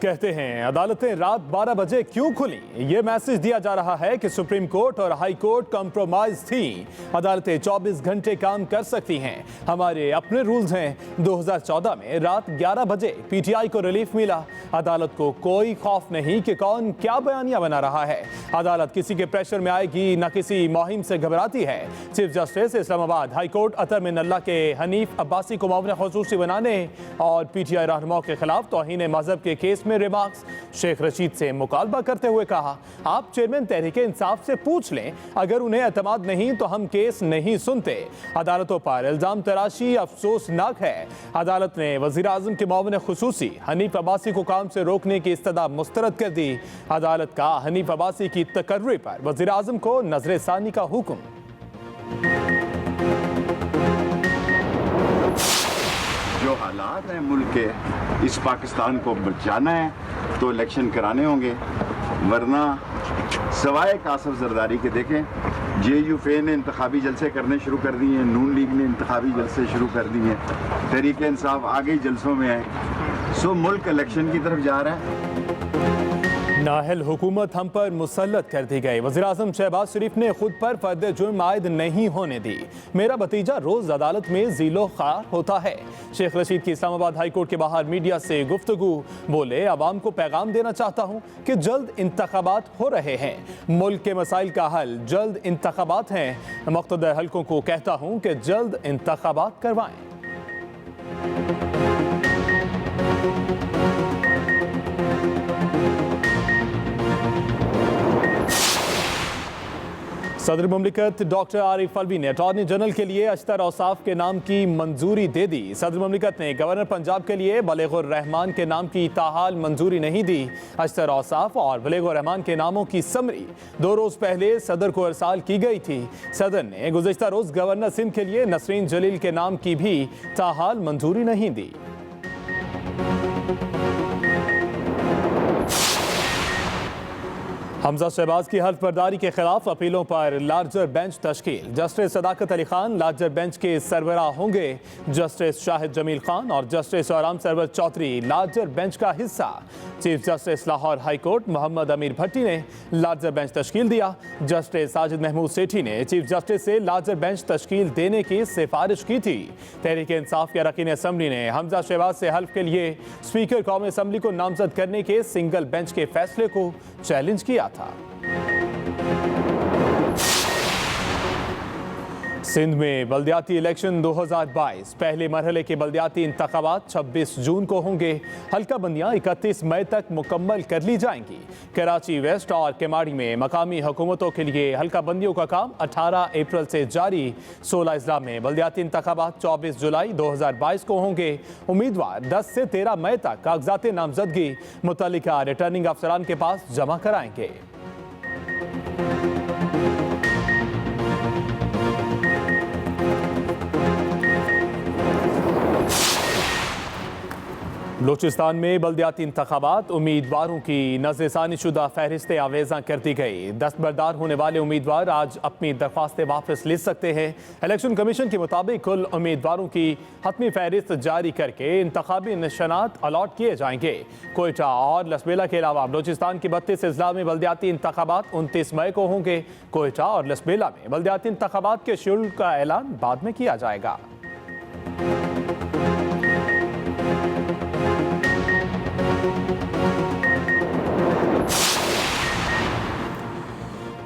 कहते हैं अदालतें रात 12 बजे क्यों खुली। ये मैसेज दिया जा रहा है कि सुप्रीम कोर्ट और हाई कोर्ट कॉम्प्रोमाइज थी। अदालतें 24 घंटे काम कर सकती हैं। हमारे अपने रूल्स हैं। 2014 में रात 11 बजे पीटीआई को रिलीफ मिला। अदालत को कोई खौफ नहीं कि कौन क्या बयानिया बना रहा है। अदालत किसी के प्रेशर में आएगी, न किसी मुहिम से घबराती है। Chief justice Islamabad high court Athar Minallah के हनीफ अब्बासी को मामला खसूसी बनाने और पीटीआई रहनुमाओं के खिलाफ तौहीन मजहब के केस में रिमार्क्स। शेख रशीद से मुकालबा करते हुए कहा, आप चेयरमैन तहरीके इंसाफ से पूछ लें, अगर उन्हें एतमाद नहीं तो हम केस नहीं सुनते। अदालतों पर इल्जाम तराशी अफसोसनाक है। अदालत ने वजीर आजम के मामले खसूसी हनीफ अब्बासी को काम से रोकने की इस्तदा मुस्तरद कर दी। अदालत का हनीफ अब्बासी की तकर्री पर वजीर आजम को नजर सानी का हुक्म। जो हालात हैं मुल्क के, इस पाकिस्तान को बचाना है तो इलेक्शन कराने होंगे, वरना सवाए कासिफ जरदारी के देखें JUF ने इंतखाबी जलसे करने शुरू कर दिए हैं, नून लीग ने इंतखाबी जलसे शुरू कर दिए हैं, तहरीक इंसाफ आगे जलसों में है। सो मुल्क इलेक्शन की तरफ जा रहा है। नाहल हुकूमत हम पर मुसल्लत कर दी गई। वज़ीर आज़म शहबाज शरीफ ने खुद पर फर्द जुर्म आयद नहीं होने दी। मेरा भतीजा रोज अदालत में ज़ीलो ख़ार होता है। शेख रशीद की इस्लामाबाद हाई कोर्ट के बाहर मीडिया से गुफ्तगू। बोले, अवाम को पैगाम देना चाहता हूँ कि जल्द इंतखाबात हो रहे हैं। मुल्क के मसाइल का हल जल्द इंतखाबात हैं। मुक़्तदर हल्कों को कहता हूँ कि जल्द इंतखाबात करवाएं। सदर मुमलिकत डॉक्टर आरिफ अलवी ने अटॉर्नी जनरल के लिए अख्तर औसाफ के नाम की मंजूरी दे दी। सदर मुमलिकत ने गवर्नर पंजाब के लिए बलेगुर रहमान के नाम की ताहाल मंजूरी नहीं दी। अख्तर औसाफ और बलेगुर रहमान के नामों की समरी 2 रोज पहले सदर को अरसाल की गई थी। सदर ने गुज़िश्ता रोज गवर्नर सिंध के लिए नसरीन जलील के नाम की भी ताहाल मंजूरी नहीं दी। हमजा शहबाज की हल्फ बर्दारी के खिलाफ अपीलों पर लार्जर बेंच तश्कील। जस्टिस सदाकत अली खान लार्जर बेंच के सरबराह होंगे। जस्टिस शाहिद जमील खान और जस्टिस आराम सरवर चौधरी लार्जर बेंच का हिस्सा। Chief justice Lahore high court Mohammad Amir Bhatti ने लार्जर बेंच तश्कील दिया। जस्टिस साजिद महमूद सेठी ने चीफ जस्टिस से लार्जर बेंच तश्कील देने की सिफारिश की थी। तहरीक इंसाफ के अरकान असम्बली ने हमजा शहबाज से हल्फ के लिए स्पीकर कौमी असम्बली को नामजद करने के सिंगल बेंच के फैसले को चैलेंज किया था। सिंध में बल्दियाती इलेक्शन 2022 पहले मरहले के बल्दियाती इंतखाबात 26 जून को होंगे। हल्का बंदियां 31 मई तक मुकम्मल कर ली जाएंगी। कराची वेस्ट और केमाड़ी में मकामी हुकूमतों के लिए हल्का बंदियों का काम 18 अप्रैल से जारी। 16 अजला में बल्दियाती इंतखाबात 24 जुलाई 2022 को होंगे। उम्मीदवार 10 से 13 मई तक कागजात नामजदगी मुतल्लिका रिटर्निंग अफसरान के पास जमा कराएंगे। बलूचिस्तान में बल्दियाती इंतखाबात उम्मीदवारों की नज़रसानी शुदा फहरिस्तें आवेज़ा कर दी गई। दस्तबरदार होने वाले उम्मीदवार आज अपनी दरख्वास्तें वापस ले सकते हैं। इलेक्शन कमीशन के मुताबिक कुल उम्मीदवारों की हतमी फहरिस्त जारी करके इंतखाबी निशानात अलॉट किए जाएंगे। कोयटा और लसबेला के अलावा बलूचिस्तान के 32 अजला में बल्दियाती इंतखाबात 29 मई को होंगे। कोयटा और लसबेला में बल्दियाती इंतखाबात के शेड्यूल का ऐलान बाद में किया जाएगा।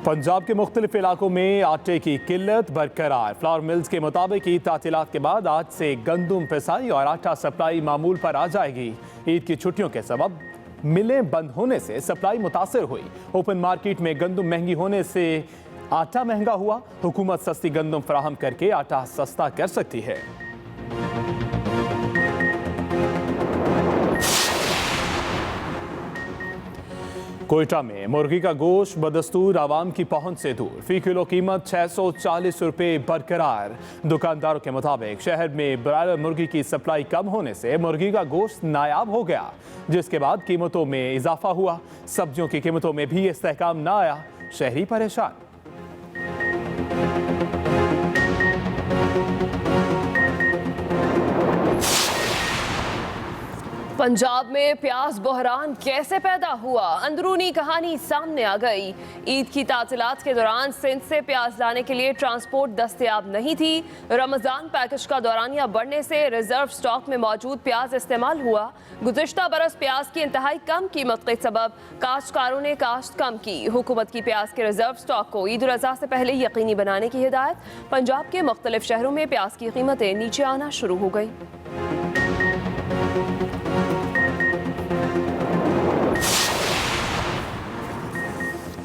पंजाब के मुख्तलिफ इलाकों में आटे की किल्लत बरकरार। फ्लावर मिल्स के मुताबिक ईद तातीलात के बाद आज से गंदुम पिसाई और आटा सप्लाई मामूल पर आ जाएगी। ईद की छुट्टियों के सबब मिलें बंद होने से सप्लाई मुतासर हुई। ओपन मार्केट में गंदुम महंगी होने से आटा महंगा हुआ। हुकूमत सस्ती गंदुम फराहम करके आटा सस्ता कर सकती है। कोयटा में मुर्गी का गोश्त बदस्तूर आवाम की पहुंच से दूर। फी किलो कीमत 640 रुपये बरकरार। दुकानदारों के मुताबिक शहर में ब्रायलर मुर्गी की सप्लाई कम होने से मुर्गी का गोश्त नायाब हो गया, जिसके बाद कीमतों में इजाफा हुआ। सब्जियों की कीमतों में भी इस्तेहकाम न आया। शहरी परेशान। पंजाब में प्याज बहरान कैसे पैदा हुआ, अंदरूनी कहानी सामने आ गई। ईद की तातीलात के दौरान सिंध से प्याज लाने के लिए ट्रांसपोर्ट दस्तयाब नहीं थी। रमजान पैकेज का दौरानिया बढ़ने से रिजर्व स्टॉक में मौजूद प्याज इस्तेमाल हुआ। गुज़िश्ता बरस प्याज की इंतहाई कम कीमत के सबब काश्तकारों ने काश्त कम की। हुकूमत की प्याज के रिजर्व स्टॉक को ईद उल अज़हा से पहले यकीनी बनाने की हिदायत। पंजाब के मुख्तलिफ शहरों में प्याज की कीमतें नीचे आना शुरू हो गई।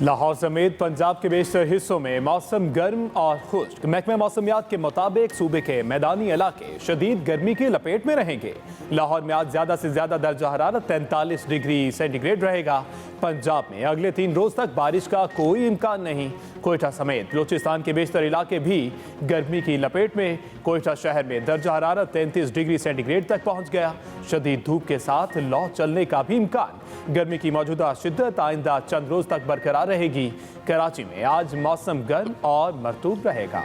लाहौर समेत पंजाब के बेशतर हिस्सों में मौसम गर्म और खुश्क। महकमा मौसमियात के मुताबिक सूबे के मैदानी इलाके शदीद गर्मी की लपेट में रहेंगे। लाहौर में आज ज़्यादा से ज़्यादा दर्जा हरारत 43 डिग्री सेंटीग्रेड रहेगा। पंजाब में अगले 3 रोज़ तक बारिश का कोई इम्कान नहीं। कोयटा समेत बलूचिस्तान के बेशतर इलाके भी गर्मी की लपेट में। कोयटा शहर में दर्जा हरारत 33 डिग्री सेंटीग्रेड तक पहुँच गया। शदीद धूप के साथ लौ चलने का भी इम्कान। गर्मी की मौजूदा शिद्दत आइंदा चंद रोज तक बरकरार रहेगी। कराची में आज मौसम गर्म और मरतूब रहेगा।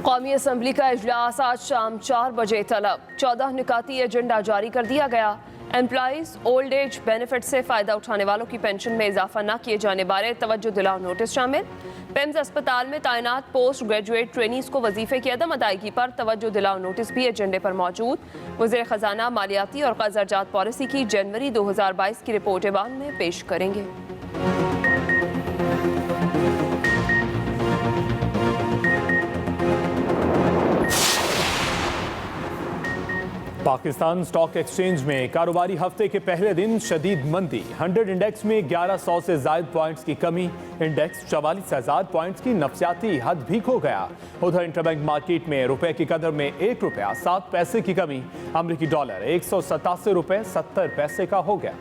कौमी असम्बली का इजलास आज शाम 4 बजे तलब। 14 निकाती एजेंडा जारी कर दिया गया। एम्प्लॉइज ओल्ड एज बेनिफिट से फ़ायदा उठाने वालों की पेंशन में इजाफा न किए जाने बारे तवज्जो दिलाओ नोटिस शामिल। पेम्स अस्पताल में तैनात पोस्ट ग्रेजुएट ट्रेनीज को वजीफे की अदम अदायगी पर तवज्जो दिलाओ नोटिस भी एजेंडे पर मौजूद। वज़ीर ख़जाना मालियाती और कर्ज़जात पॉलिसी की जनवरी 2022 की रिपोर्ट ऐवान में पेश करेंगे। पाकिस्तान स्टॉक एक्सचेंज में कारोबारी हफ्ते के पहले दिन शदीद मंदी। 100 इंडेक्स में 1100 से ज़ायद पॉइंट्स की कमी। इंडेक्स 44,000 पॉइंट्स की नफसियाती हद भी खो गया। उधर इंटरबैंक मार्केट में रुपए की कदर में 1 रुपया 7 पैसे की कमी। अमरीकी डॉलर 187 रुपए 70 पैसे का हो गया।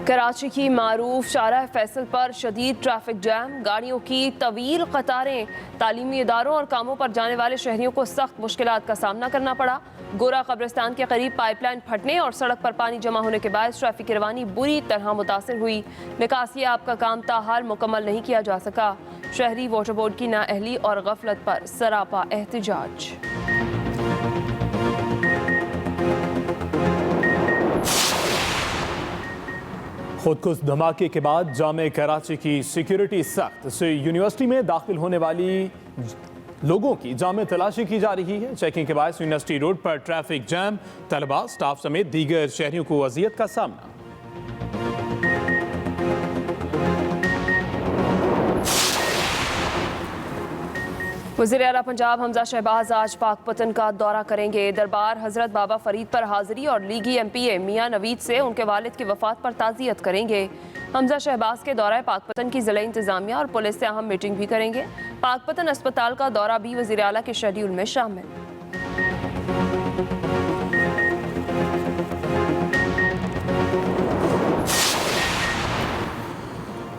कराची की मारूफ शाहराह फैसल पर शदीद ट्रैफिक जैम। गाड़ियों की तवील कतारें। तालीमी इदारों और कामों पर जाने वाले शहरियों को सख्त मुश्किलात का सामना करना पड़ा। गोरा कब्रिस्तान के करीब पाइपलाइन फटने और सड़क पर पानी जमा होने के बाद ट्रैफिक की रवानी बुरी तरह मुतासर हुई। निकासी आप का काम ताहाल मुकम्मल नहीं किया जा सका। शहरी वाटर बोर्ड की नाअहली और गफलत पर सरापा एहतजाज। खुदकुश धमाके के बाद जामे कराची की सिक्योरिटी सख्त से यूनिवर्सिटी में दाखिल होने वाली लोगों की जामे तलाशी की जा रही है। चेकिंग के बाद यूनिवर्सिटी रोड पर ट्रैफिक जैम। तलबा स्टाफ समेत दीगर शहरियों को अजियत का सामना। वज़ीर आला पंजाब हमजा शहबाज आज पाकपतन का दौरा करेंगे। दरबार हजरत बाबा फरीद पर हाजिरी और लीगी MPA मियां नवीद से उनके वालिद की वफात पर ताज़ियत करेंगे। हमजा शहबाज के दौरा पाकपतन की ज़िला इंतज़ामिया और पुलिस से अहम मीटिंग भी करेंगे। पाकपतन अस्पताल का दौरा भी वज़ीर आला के शेड्यूल में शामिल।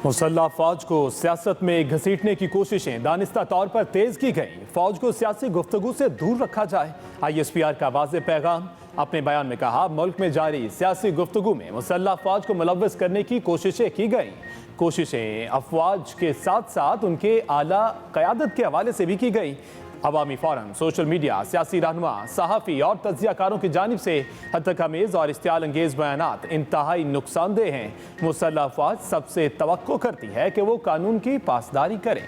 मुसल्लह फौज को सियासत में घसीटने की कोशिशें दानिस्ता तौर पर तेज की गई। फौज को सियासी गुफ्तगू से दूर रखा जाए। ISPR का वाज़ेह पैगाम। अपने बयान में कहा, मुल्क में जारी सियासी गुफ्तगू में मुसल्लह फौज को मुलव्वस करने की कोशिशें की गई। कोशिशें अफवाज के साथ साथ उनके आला क़यादत के हवाले से भी की गई। अवामी फ़ोरम, सोशल मीडिया, सियासी रहनुमा, सहाफ़ी और तज्ज़ियाकारों की जानिब से हत्तकमेज़ और इश्तियाल अंगेज़ बयानात इंतहाई नुकसानदेह हैं। मुसल्लह अफ़वाज सबसे तवक्को करती है कि वो कानून की पासदारी करें।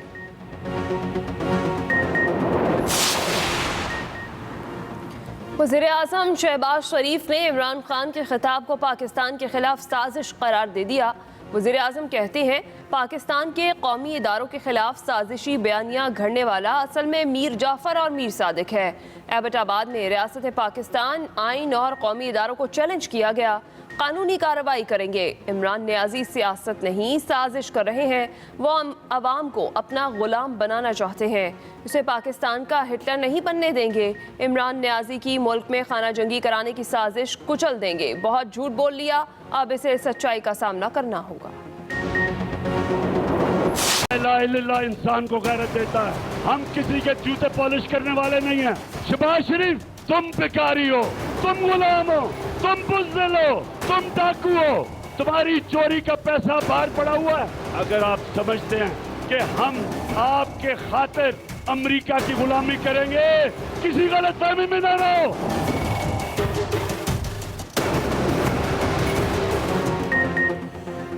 वज़ीर आज़म शहबाज शरीफ ने इमरान खान के खिताब को पाकिस्तान के खिलाफ साजिश करार दे दिया। वज़ीर आज़म कहते हैं, पाकिस्तान के कौमी इदारों के खिलाफ साजिशी बयानियाँ घड़ने वाला असल में मीर जाफ़र और मीर सादिक है। एबटाबाद में रियासत पाकिस्तान आइन और कौमी इदारों को चैलेंज किया गया। कानूनी कार्रवाई करेंगे। इमरान न्याजी सियासत नहीं साजिश कर रहे हैं। वो अवाम को अपना गुलाम बनाना चाहते हैं। उसे पाकिस्तान का हिटलर नहीं बनने देंगे। इमरान न्याजी की मुल्क में खाना जंगी कराने की साजिश कुचल देंगे। बहुत झूठ बोल लिया, अब इसे सच्चाई का सामना करना होगा। ला इलाहा इल्लल्लाह इंसान को गैरत देता है। हम किसी के जूते पॉलिश करने वाले नहीं हैं। शहबाज शरीफ, तुम भिखारी हो, तुम गुलाम हो, तुम बुज़दिल हो, तुम डाकू हो। तुम्हारी चोरी का पैसा बाहर पड़ा हुआ है। अगर आप समझते हैं कि हम आपके खातिर अमेरिका की गुलामी करेंगे, किसी गलतफहमी में ना रहो।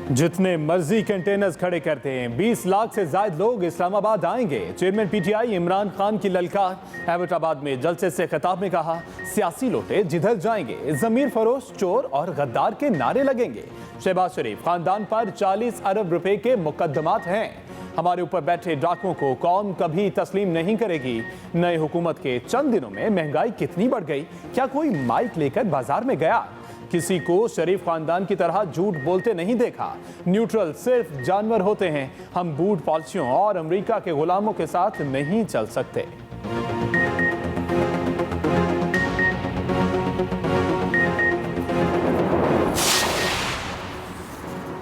जितने मर्जी कंटेनर्स खड़े करते हैं, 20 लाख से ज्यादा लोग इस्लामाबाद आएंगे। चेयरमैन पीटीआई इमरान खान की ललकार। एबटाबाद में जलसे से खिताब में कहा, सियासी लोटे जिधर जाएंगे जमीर फरोश, चोर और गद्दार के नारे लगेंगे। शहबाज शरीफ खानदान पर 40 अरब रुपए के मुकदमात हैं। हमारे ऊपर बैठे डाकुओं को कौम कभी तस्लीम नहीं करेगी। नए हुकूमत के चंद दिनों में महंगाई कितनी बढ़ गई, क्या कोई माइक लेकर बाजार में गया? किसी को शरीफ खानदान की तरह झूठ बोलते नहीं देखा। न्यूट्रल सिर्फ जानवर होते हैं। हम बूट पॉलिसियों और अमेरिका के गुलामों के साथ नहीं चल सकते।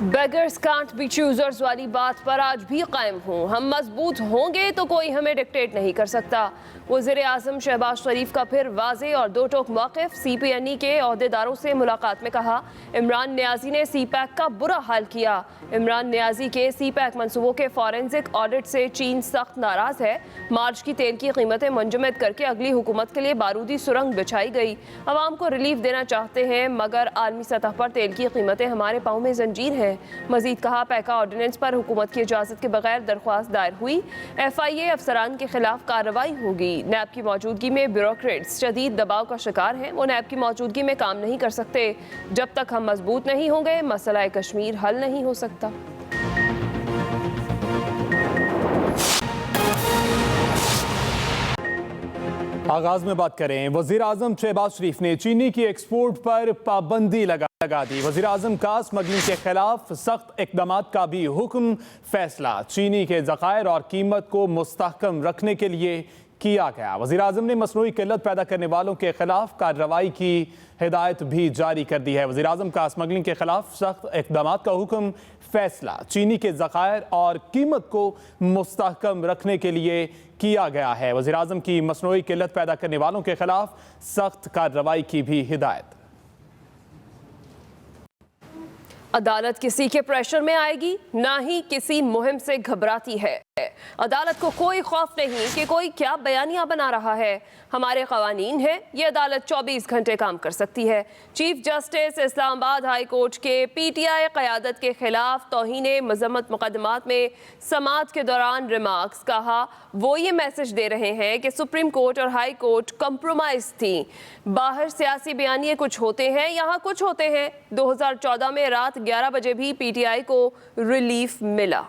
बेगर्स कांट बी चूजर्स वाली बात पर आज भी कायम हूँ। हम मजबूत होंगे तो कोई हमें डिक्टेट नहीं कर सकता। वज़ीर आज़म शहबाज शरीफ का फिर वाज़े और दो टोक मौक़िफ़। CPNE के अहदेदारों से मुलाकात में कहा, इमरान नियाज़ी ने CPEC का बुरा हाल किया। इमरान नियाज़ी के CPEC मनसूबों के फॉरेंसिक ऑडिट से चीन सख्त नाराज़ है। मार्च की तेल की कीमतें मुंजमद करके अगली हुकूमत के लिए बारूदी सुरंग बिछाई गई। अवाम को रिलीफ देना चाहते हैं, मगर आलमी सतह पर तेल की कीमतें हमारे पाँव में जंजीर हैं। मजीद कहा, पैका ऑर्डिनेंस पर हुकूमत की इजाज़त के बगैर दरख्वास्त दायर हुई। FIA अफसरान के खिलाफ कार्रवाई होगी। नैब की मौजूदगी में ब्यूरोक्रेट्स शदीद दबाव का शिकार हैं। वो नैब की मौजूदगी में काम नहीं कर सकते। जब तक हम मजबूत नहीं होंगे, मसला कश्मीर हल नहीं हो सकता। आगाज में बात करें, वजीर आजम शहबाज शरीफ ने चीनी की एक्सपोर्ट पर पाबंदी लगा दी। वजीर आजम का स्मगलिंग के खिलाफ सख्त इकदाम का भी हुक्म। फैसला चीनी के ज़खायर और कीमत को मुस्तहकम रखने के लिए किया गया। वजीर आजम ने मसनूई किल्लत पैदा करने वालों के खिलाफ कार्रवाई की हिदायत भी जारी कर दी है। वजीर आजम का स्मगलिंग के खिलाफ सख्त इकदाम का हुक्म। फैसला चीनी के ज़खायर और कीमत को मुस्तहकम रखने के लिए किया गया है। वजीर आजम की मसनूई किल्लत पैदा करने वालों के खिलाफ सख्त कार्रवाई की भी हिदायत। अदालत किसी के प्रेशर में आएगी, ना ही किसी मुहिम से घबराती है। अदालत को कोई खौफ नहीं कि कोई क्या बयानियां बना रहा है। हमारे कवानीन हैं, ये अदालत 24 घंटे काम कर सकती है। Chief justice Islamabad high court के PTI क़यादत के खिलाफ तौहीन मज़म्मत मुकदमात में समाअत के दौरान रिमार्क्स कहा, वो ये मैसेज दे रहे हैं कि सुप्रीम कोर्ट और हाई कोर्ट कंप्रोमाइज थी। बाहर सियासी बयानिए कुछ होते हैं, यहाँ कुछ होते हैं। 2014 में रात 11 बजे भी PTI को रिलीफ मिला।